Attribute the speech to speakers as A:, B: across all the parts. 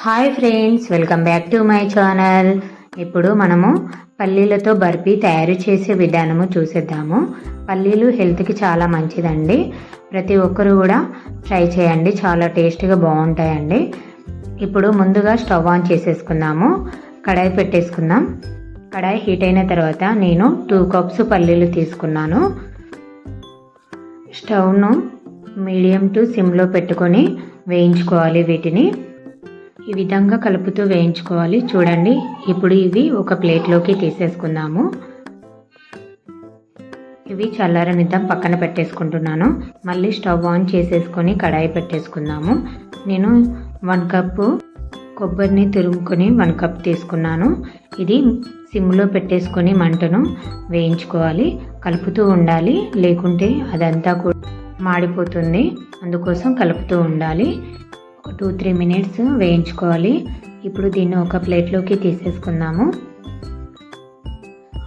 A: Hi friends, welcome back to my channel. ఇప్పుడు మనము పల్లీలతో బర్ఫీ తయారు చేసే విధానము చూసేద్దాము. పల్లీలు హెల్త్కి చాలా మంచిదండి. ప్రతి ఒక్కరు కూడా ట్రై చేయండి, చాలా టేస్టీగా బాగుంటాయండి. ఇప్పుడు ముందుగా స్టవ్ ఆన్ చేసేసుకుందాము. కడాయి పెట్టేసుకుందాం. కడాయి హీట్ అయిన తర్వాత నేను 2 కప్స్ పల్లీలు తీసుకున్నాను. స్టవ్ను మీడియం టు సిమ్లో పెట్టుకొని వేయించుకోవాలి. వీటిని ఈ విధంగా కలుపుతూ వేయించుకోవాలి. చూడండి, ఇప్పుడు ఇవి ఒక ప్లేట్లోకి తీసేసుకుందాము. ఇవి చల్లారనిద్దాం, పక్కన పెట్టేసుకుంటున్నాను. మళ్ళీ స్టవ్ ఆన్ చేసేసుకొని కడాయి పెట్టేసుకుందాము. నేను 1 కప్పు కొబ్బరిని తురుముకొని 1 కప్ తీసుకున్నాను. ఇది సిమ్లో పెట్టేసుకొని మంటను వేయించుకోవాలి. కలుపుతూ ఉండాలి, లేకుంటే అదంతా కూడా మాడిపోతుంది. అందుకోసం కలుపుతూ ఉండాలి. ఒక 2-3 మినిట్స్ వేయించుకోవాలి. ఇప్పుడు దీన్ని ఒక ప్లేట్లోకి తీసేసుకుందాము.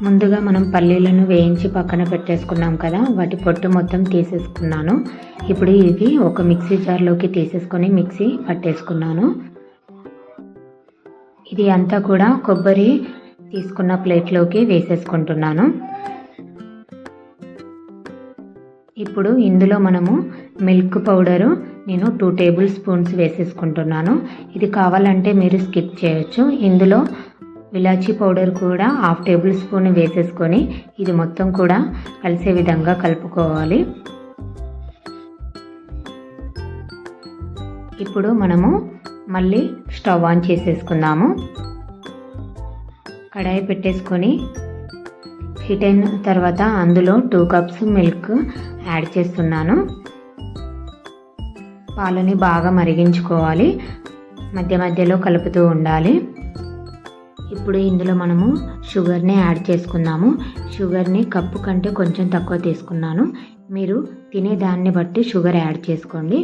A: ముందుగా మనం పల్లీలను వేయించి పక్కన పెట్టేసుకున్నాం కదా, వాటి పొట్టు మొత్తం తీసేసుకున్నాను. ఇప్పుడు ఇవి ఒక మిక్సీ జార్లోకి తీసేసుకొని మిక్సీ పట్టేసుకున్నాను. ఇది అంతా కూడా కొబ్బరి తీసుకున్న ప్లేట్లోకి వేసేసుకుంటున్నాను. ఇప్పుడు ఇందులో మనము మిల్క్ పౌడరు నేను 2 టేబుల్ స్పూన్స్ వేసేసుకుంటున్నాను. ఇది కావాలంటే మీరు స్కిప్ చేయొచ్చు. ఇందులో ఇలాచీ పౌడర్ కూడా 1/2 టేబుల్ స్పూన్ వేసేసుకొని ఇది మొత్తం కూడా కలిసే విధంగా కలుపుకోవాలి. ఇప్పుడు మనము మళ్ళీ స్టవ్ ఆన్ చేసేసుకుందాము. కడాయి పెట్టేసుకొని హీట్ అయిన తర్వాత అందులో 2 కప్స్ మిల్క్ యాడ్ చేస్తున్నాను. పాలని బాగా మరిగించుకోవాలి, మధ్య మధ్యలో కలుపుతూ ఉండాలి. ఇప్పుడు ఇందులో మనము షుగర్ని యాడ్ చేసుకుందాము. షుగర్ని కప్పు కంటే కొంచెం తక్కువ తీసుకున్నాను. మీరు తినే దాన్ని బట్టి షుగర్ యాడ్ చేసుకోండి.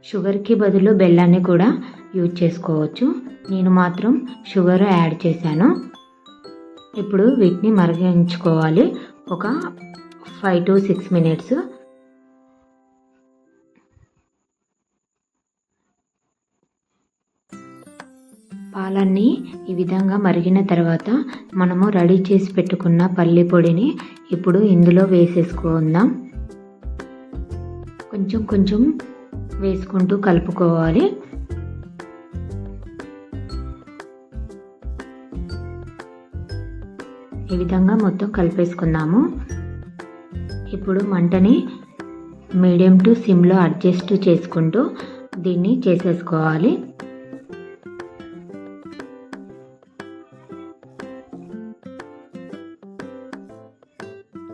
A: షుగర్కి బదులు బెల్లాన్ని కూడా యూజ్ చేసుకోవచ్చు. నేను మాత్రం షుగర్ యాడ్ చేశాను. ఇప్పుడు వీటిని మరిగించుకోవాలి ఒక 5 to 6 మినిట్స్. పాలన్నీ ఈ విధంగా మరిగిన తర్వాత మనము రెడీ చేసి పెట్టుకున్న పల్లి పొడిని ఇప్పుడు ఇందులో వేసేసుకుందాం. కొంచెం కొంచెం వేసుకుంటూ కలుపుకోవాలి. ఈ విధంగా మొత్తం కలిపేసుకుందాము. ఇప్పుడు మంటని మీడియం టు సిమ్లో అడ్జస్ట్ చేసుకుంటూ దీన్ని చేసేసుకోవాలి.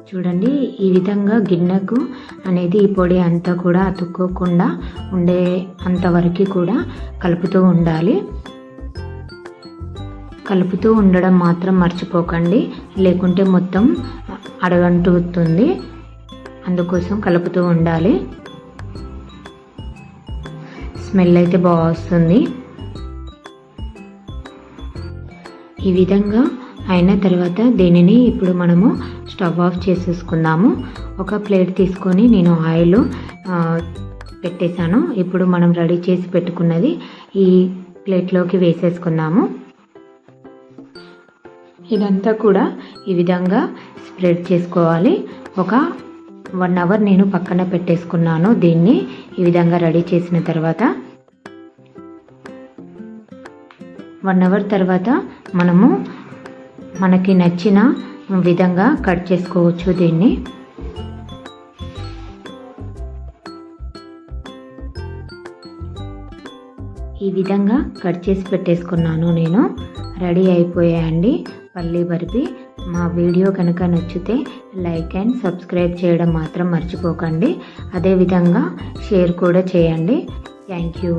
A: చూడండి, ఈ విధంగా గిన్నెకు అనేది ఈ పొడి అంతా కూడా అతుక్కోకుండా ఉండే అంతవరకు కూడా కలుపుతూ ఉండాలి. కలుపుతూ ఉండడం మాత్రం మర్చిపోకండి, లేకుంటే మొత్తం అడగంటుతుంది. అందుకోసం కలుపుతూ ఉండాలి. స్మెల్ అయితే బాగా వస్తుంది. ఈ విధంగా అయిన తర్వాత దీనిని ఇప్పుడు మనము స్టవ్ ఆఫ్ చేసేసుకుందాము. ఒక ప్లేట్ తీసుకొని నేను ఆయిల్ పెట్టేశాను. ఇప్పుడు మనం రెడీ చేసి పెట్టుకున్నది ఈ ప్లేట్లోకి వేసేసుకుందాము. ఇదంతా కూడా ఈ విధంగా స్ప్రెడ్ చేసుకోవాలి. ఒక 1 అవర్ నేను పక్కన పెట్టేసుకున్నాను. దీన్ని ఈ విధంగా రెడీ చేసిన తర్వాత 1 అవర్ తర్వాత మనము మనకి నచ్చిన విధంగా కట్ చేసుకోవచ్చు. దీన్ని ఈ విధంగా కట్ చేసి పెట్టేసుకున్నాను. నేను రెడీ అయిపోయాయండి పల్లీ బర్ఫీ. మా వీడియో కనుక నచ్చితే లైక్ అండ్ సబ్స్క్రైబ్ చేయడం మాత్రం మర్చిపోకండి. అదేవిధంగా షేర్ కూడా చేయండి. Thank you.